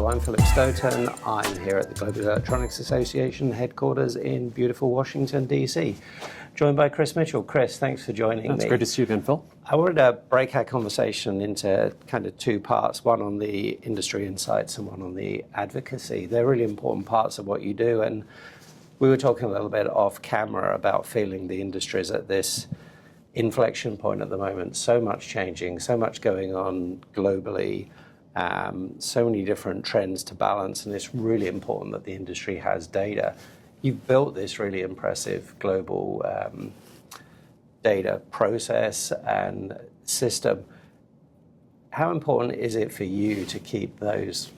Hello, I'm Philip Stoughton. I'm here at the Global Electronics Association headquarters in beautiful Washington, D.C. Joined by Chris Mitchell. Chris, thanks for joining me. It's great to see you again, Phil. I wanted to break our conversation into kind of two parts, one on the industry insights and one on the advocacy. They're really important parts of what you do, and we were talking a little bit off camera about feeling the industry is at this inflection point at the moment. So much changing, so much going on globally, so many different trends to balance, and it's really important that the industry has data. You've built this really impressive global data process and system. How important is it for you to keep those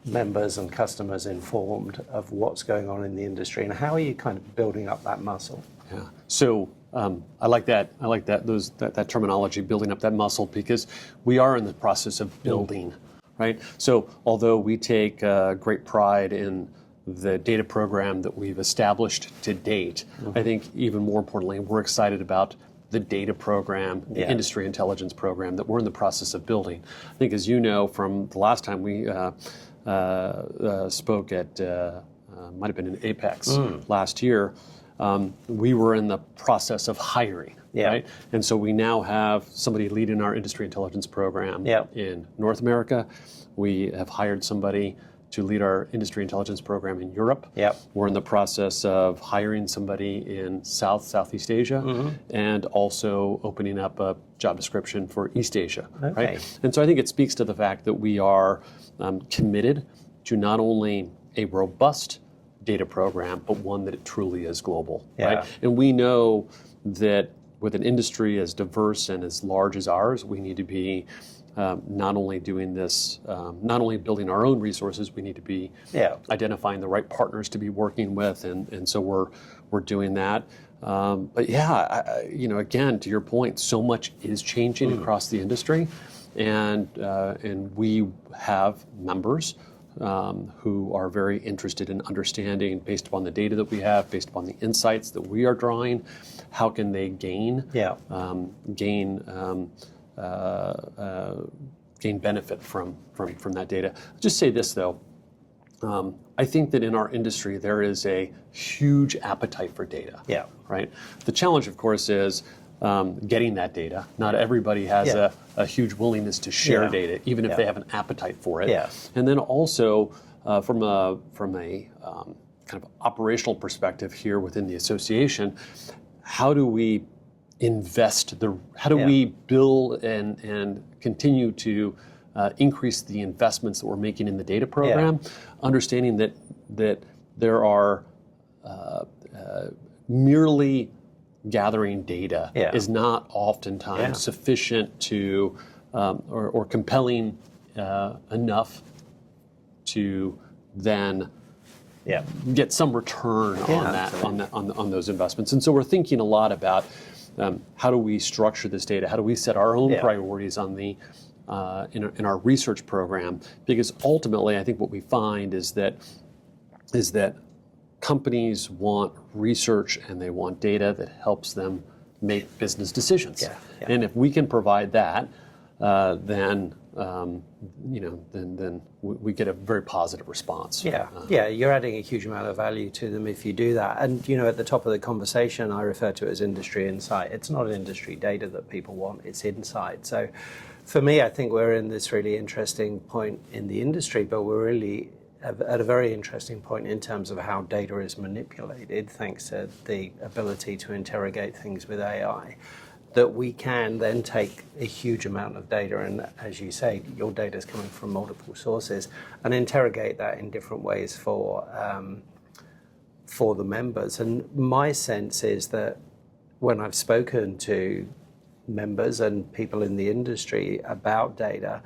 members and customers informed of what's going on in the industry, and how are you kind of building up that muscle? Yeah. So I like that. I like that terminology, building up that muscle, because we are in the process of building, right? So although we take great pride in the data program that we've established to date, I think even more importantly, we're excited about the data program, the industry intelligence program that we're in the process of building. I think, as you know, from the last time we spoke at, might have been in Apex last year, we were in the process of hiring, right? And so we now have somebody leading our industry intelligence program in North America. We have hired somebody to lead our industry intelligence program in Europe. We're in the process of hiring somebody in Southeast Asia, and also opening up a job description for East Asia, right? And so I think it speaks to the fact that we are committed to not only a robust data program, but one that it truly is global, right? And we know that with an industry as diverse and as large as ours, we need to be not only doing this, not only building our own resources, we need to be identifying the right partners to be working with, and so we're doing that. But again, to your point, so much is changing across the industry, and we have members who are very interested in understanding, based upon the data that we have, based upon the insights that we are drawing, how can they gain benefit from that data. I'll just say this though, I think that in our industry there is a huge appetite for data. Right. The challenge, of course, is getting that data. Not everybody has a huge willingness to share data, even if they have an appetite for it. And then also from a kind of operational perspective here within the association, how do we invest how do we build and continue to increase the investments that we're making in the data program, understanding that there are merely gathering data is not oftentimes sufficient to or compelling enough to then get some return on those investments. And so we're thinking a lot about how do we structure this data? How do we set our own priorities on the in our research program? Because ultimately, I think what we find is that companies want research and they want data that helps them make business decisions. And if we can provide that, then we get a very positive response. You're adding a huge amount of value to them if you do that. And at the top of the conversation, I refer to it as industry insight. It's not industry data that people want, it's insight. So for me, I think we're in this really interesting point in the industry, but we're really at a very interesting point in terms of how data is manipulated, thanks to the ability to interrogate things with AI, that we can then take a huge amount of data, and as you say, your data is coming from multiple sources, and interrogate that in different ways for the members. And my sense is that when I've spoken to members and people in the industry about data,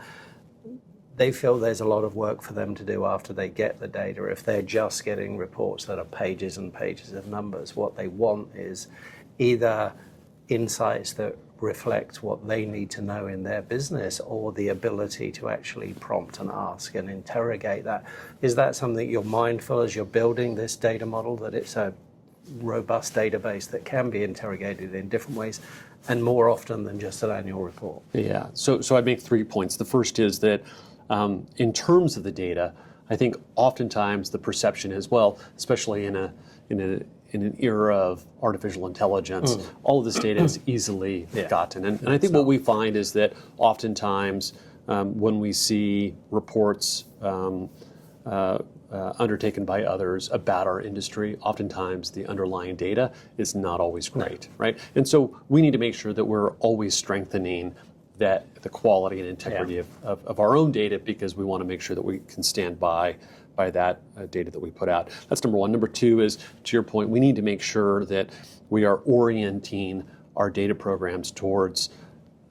they feel there's a lot of work for them to do after they get the data. If they're just getting reports that are pages and pages of numbers, what they want is either insights that reflect what they need to know in their business, or the ability to actually prompt and ask and interrogate that. Is that something you're mindful as you're building this data model, that it's a robust database that can be interrogated in different ways and more often than just an annual report? So I make 3 points. The first is that In terms of the data, I think oftentimes the perception is, well, especially in an era of artificial intelligence, all of this data is easily gotten. And I think what we find is that oftentimes when we see reports undertaken by others about our industry, oftentimes the underlying data is not always great, right? And so we need to make sure that we're always strengthening the quality and integrity of our own data, because we want to make sure that we can stand by that data that we put out. That's number one. Number two is, to your point, we need to make sure that we are orienting our data programs towards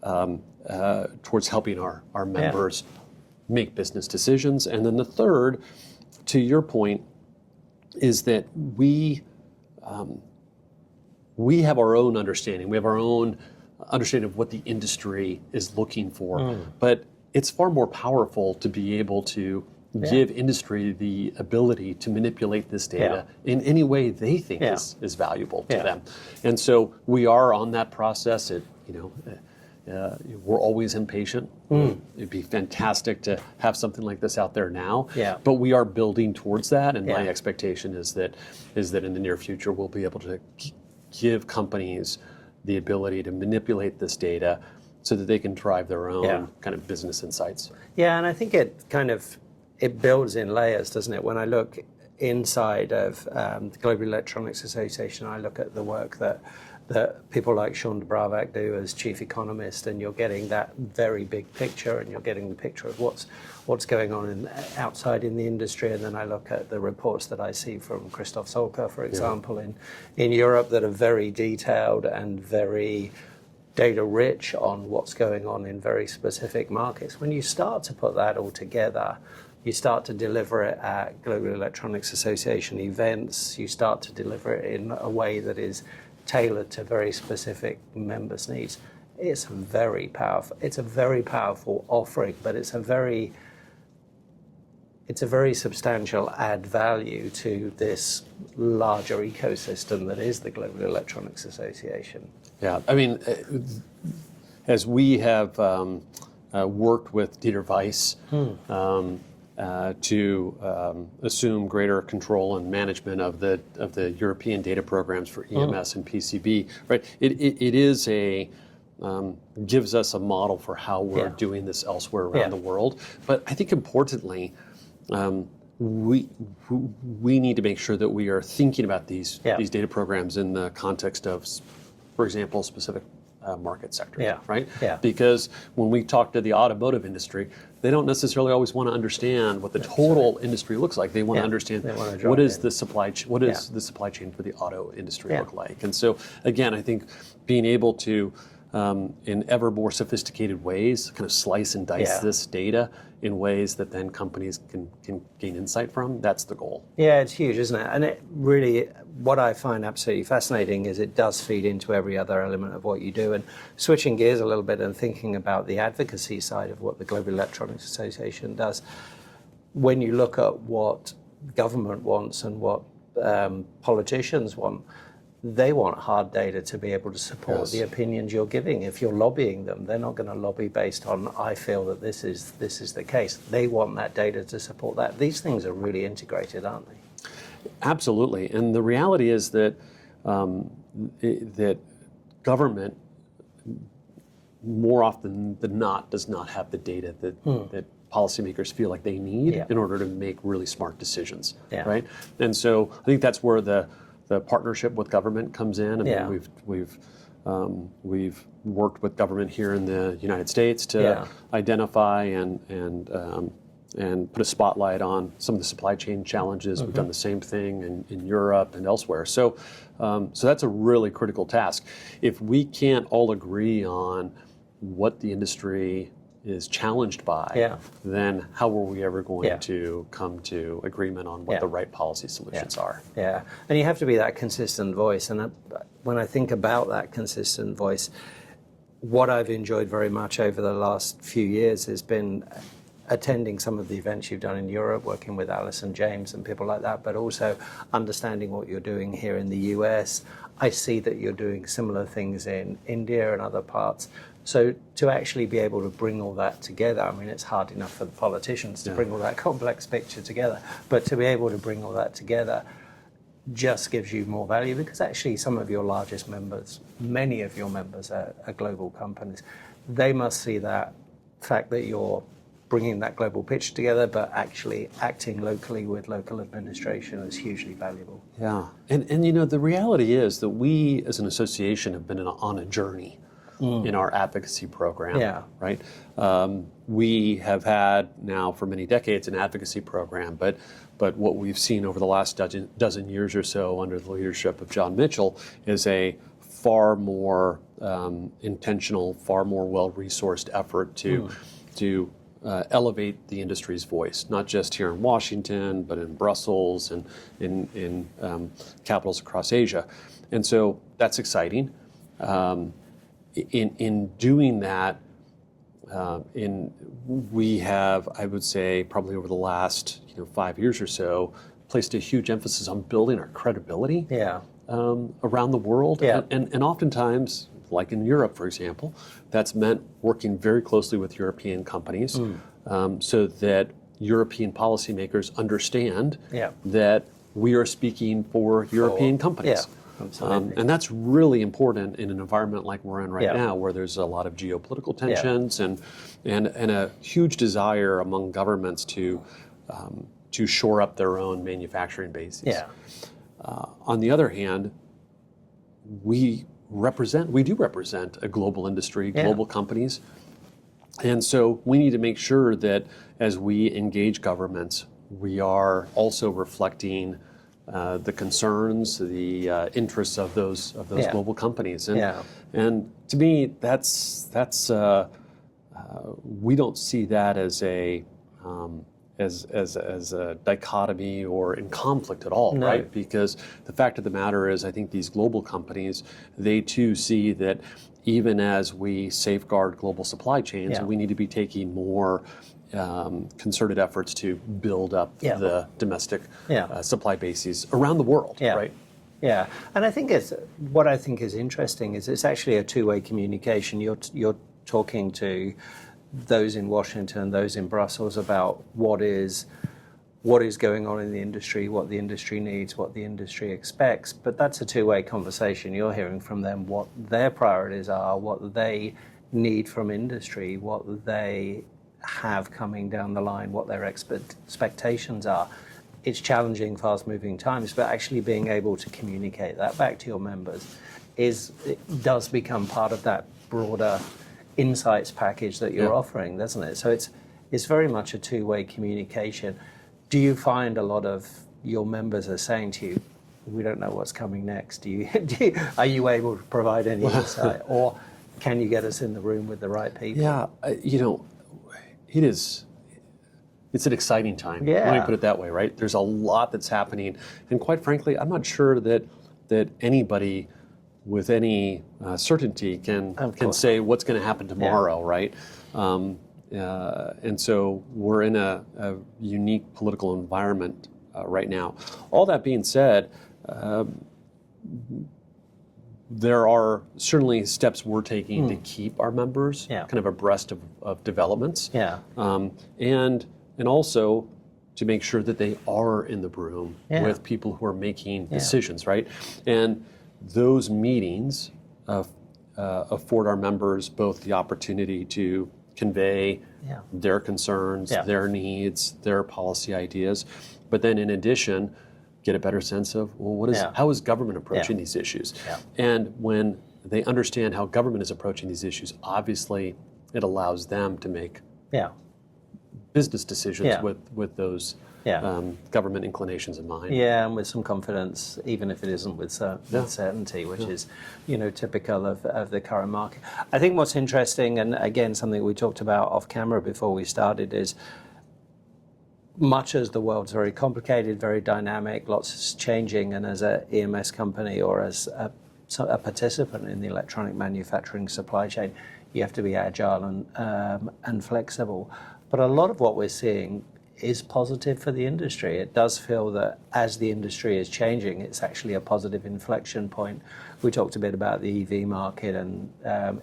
helping our members make business decisions. And then the third, to your point, is that we have our own understanding. We have our own understanding of what the industry is looking for. But it's far more powerful to be able to give industry the ability to manipulate this data in any way they think is valuable to them. And so we are on that process. We're always impatient. It'd be fantastic to have something like this out there now. But we are building towards that, and my expectation is that in the near future we'll be able to give companies the ability to manipulate this data so that they can drive their own kind of business insights. Yeah, and I think it builds in layers, doesn't it? When I look inside of the Global Electronics Association, I look at the work that people like Sean DeBravac do as chief economist, and you're getting that very big picture, and you're getting the picture of what's going on outside in the industry. And then I look at the reports that I see from Christoph Solker, for example, in Europe, that are very detailed and very data rich on what's going on in very specific markets. When you start to put that all together, you start to deliver it at Global Electronics Association events, you start to deliver it in a way that is tailored to very specific members' needs. It's very powerful. It's a very powerful offering, but it's a very substantial add value to this larger ecosystem that is the Global Electronics Association. Yeah, I mean, as we have worked with Dieter Weiss to assume greater control and management of the European data programs for EMS and PCB, right? It is gives us a model for how we're doing this elsewhere around the world. But I think importantly, we need to make sure that we are thinking about these data programs in the context of, for example, specific market sectors, right? Because when we talk to the automotive industry, they don't necessarily always want to understand what the total industry looks like. They want to understand what is the supply chain for the auto industry look like. And so again, I think being able to in ever more sophisticated ways kind of slice and dice this data in ways that then companies can gain insight from, that's the goal. Yeah, it's huge, isn't it? And it really, what I find absolutely fascinating is it does feed into every other element of what you do. And switching gears a little bit and thinking about the advocacy side of what the Global Electronics Association does, when you look at what government wants and what politicians want, they want hard data to be able to support the opinions you're giving. If you're lobbying them, they're not going to lobby based on, I feel that this is the case. They want that data to support that. These things are really integrated, aren't they? Absolutely. And the reality is that that government more often than not does not have the data that policymakers feel like they need in order to make really smart decisions, right? And so I think that's where the partnership with government comes in. I mean, we've worked with government here in the United States to identify and put a spotlight on some of the supply chain challenges. We've done the same thing in Europe and elsewhere. So that's a really critical task. If we can't all agree on what the industry is challenged by, then how are we ever going to come to agreement on what the right policy solutions are? Yeah, and you have to be that consistent voice. And when I think about that consistent voice, what I've enjoyed very much over the last few years has been attending some of the events you've done in Europe, working with Alison James and people like that, but also understanding what you're doing here in the US. I see that you're doing similar things in India and other parts. So to actually be able to bring all that together, I mean, it's hard enough for the politicians to bring all that complex picture together, but to be able to bring all that together just gives you more value, because actually some of your largest members, many of your members are global companies. They must see that fact that you're bringing that global picture together, but actually acting locally with local administration is hugely valuable. Yeah, and you know, the reality is that we as an association have been on a journey in our advocacy program, right? We have had now for many decades an advocacy program, but what we've seen over the last dozen years or so under the leadership of John Mitchell is a far more intentional, far more well-resourced effort to elevate the industry's voice, not just here in Washington, but in Brussels and in capitals across Asia. And so that's exciting. In doing that, we have, I would say, probably over the last 5 years or so, placed a huge emphasis on building our credibility around the world. And oftentimes, like in Europe, for example, that's meant working very closely with European companies so that European policymakers understand that we are speaking for European companies. And that's really important in an environment like we're in right now, where there's a lot of geopolitical tensions and a huge desire among governments to shore up their own manufacturing bases. On the other hand, we do represent a global industry, global companies, and so we need to make sure that as we engage governments, we are also reflecting the concerns, the interests of those global companies, and to me, that's we don't see that as a dichotomy or in conflict at all, right? Because the fact of the matter is, I think these global companies, they too see that even as we safeguard global supply chains, we need to be taking more concerted efforts to build up the domestic supply bases around the world, right? Yeah, and I think what I think is interesting is it's actually a two-way communication. You're talking to those in Washington, those in Brussels about what is going on in the industry, what the industry needs, what the industry expects. But that's a two-way conversation. You're hearing from them what their priorities are, what they need from industry, what they have coming down the line, what their expectations are. It's challenging, fast-moving times, but actually being able to communicate that back to your members does become part of that broader insights package that you're offering, doesn't it? So it's very much a two-way communication. Do you find a lot of your members are saying to you, we don't know what's coming next? Are you able to provide any insight, or can you get us in the room with the right people? Yeah, it's an exciting time. Let me put it that way, right? There's a lot that's happening, and quite frankly, I'm not sure that anybody with any certainty can say what's going to happen tomorrow, right? And so we're in a unique political environment right now. All that being said, there are certainly steps we're taking to keep our members kind of abreast of developments, and also to make sure that they are in the room with people who are making decisions, right? And those meetings afford our members both the opportunity to convey their concerns, their needs, their policy ideas, but then in addition, get a better sense of, well, how is government approaching these issues? And when they understand how government is approaching these issues, obviously it allows them to make business decisions with those government inclinations in mind. Yeah, and with some confidence, even if it isn't with certainty, which is, typical of the current market. I think what's interesting, and again, something we talked about off camera before we started, is much as the world's very complicated, very dynamic, lots is changing, and as an EMS company or as a participant in the electronic manufacturing supply chain, you have to be agile and flexible. But a lot of what we're seeing is positive for the industry. It does feel that as the industry is changing, it's actually a positive inflection point We talked a bit about the EV market and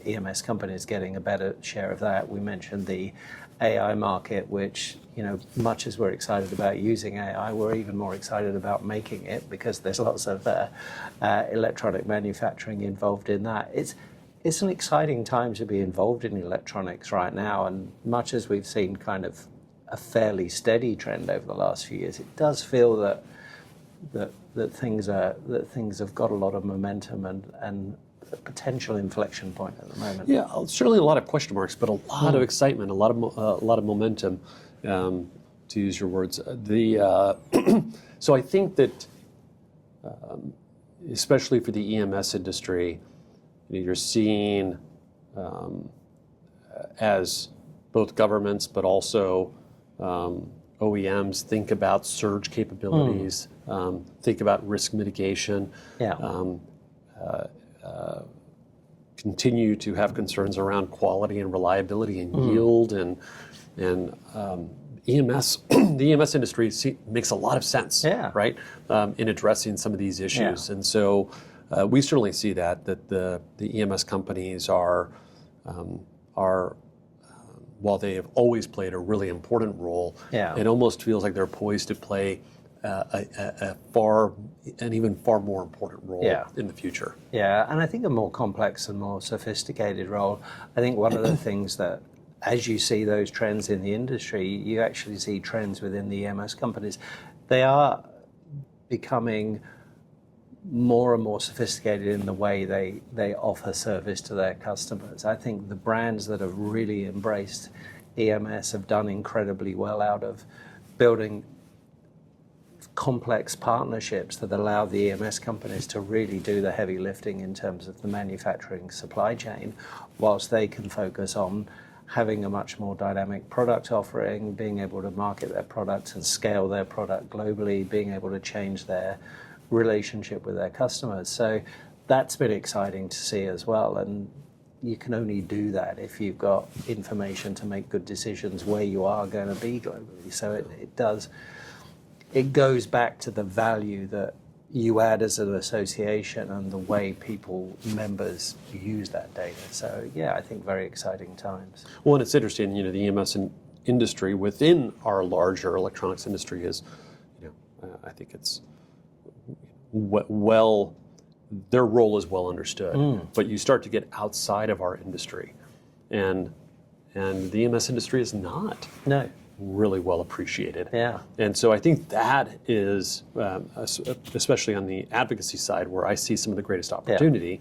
EMS companies getting a better share of that. We mentioned the AI market, which, much as we're excited about using AI, we're even more excited about making it, because there's lots of electronic manufacturing involved in that. It's an exciting time to be involved in electronics right now, and much as we've seen kind of a fairly steady trend over the last few years, it does feel that things have got a lot of momentum and a potential inflection point at the moment. Yeah, certainly a lot of question marks, but a lot of excitement, a lot of momentum, to use your words. So I think that, especially for the EMS industry, you're seeing, as both governments but also OEMs think about surge capabilities, think about risk mitigation, continue to have concerns around quality and reliability and yield, and EMS, the EMS industry makes a lot of sense, right, in addressing some of these issues. And so we certainly see that the EMS companies are while they have always played a really important role, it almost feels like they're poised to play an even far more important role in the future. Yeah, and I think a more complex and more sophisticated role. I think one of the things that, as you see those trends in the industry, you actually see trends within the EMS companies. They are becoming more and more sophisticated in the way they offer service to their customers. I think the brands that have really embraced EMS have done incredibly well out of building complex partnerships that allow the EMS companies to really do the heavy lifting in terms of the manufacturing supply chain, whilst they can focus on having a much more dynamic product offering, being able to market their products and scale their product globally, being able to change their relationship with their customers. So that's been exciting to see as well, and you can only do that if you've got information to make good decisions where you are going to be globally. So it goes back to the value that you add as an association and the way members use that data. So yeah, I think very exciting times. Well, and it's interesting, the EMS industry within our larger electronics industry is, I think it's their role is well understood, but you start to get outside of our industry, and the EMS industry is not really well appreciated. And so I think that is, especially on the advocacy side, where I see some of the greatest opportunity,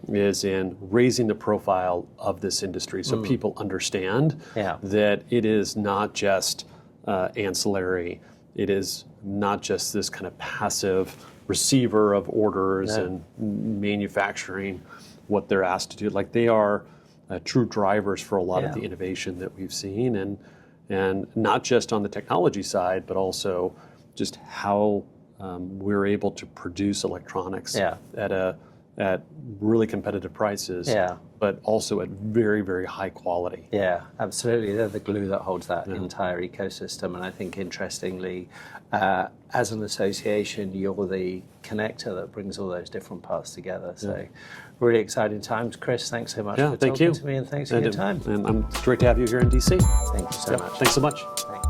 is in raising the profile of this industry, so people understand that it is not just ancillary, it is not just this kind of passive receiver of orders and manufacturing what they're asked to do. Like, they are true drivers for a lot of the innovation that we've seen, and not just on the technology side, but also just how we're able to produce electronics at really competitive prices, but also at very, very high quality. Yeah, absolutely. They're the glue that holds that entire ecosystem. And I think, interestingly, as an association, you're the connector that brings all those different parts together. So really exciting times. Chris, thanks so much for talking to me, and thanks for your time. And it's great to have you here in DC. Thank you so much. Thanks so much. Thanks.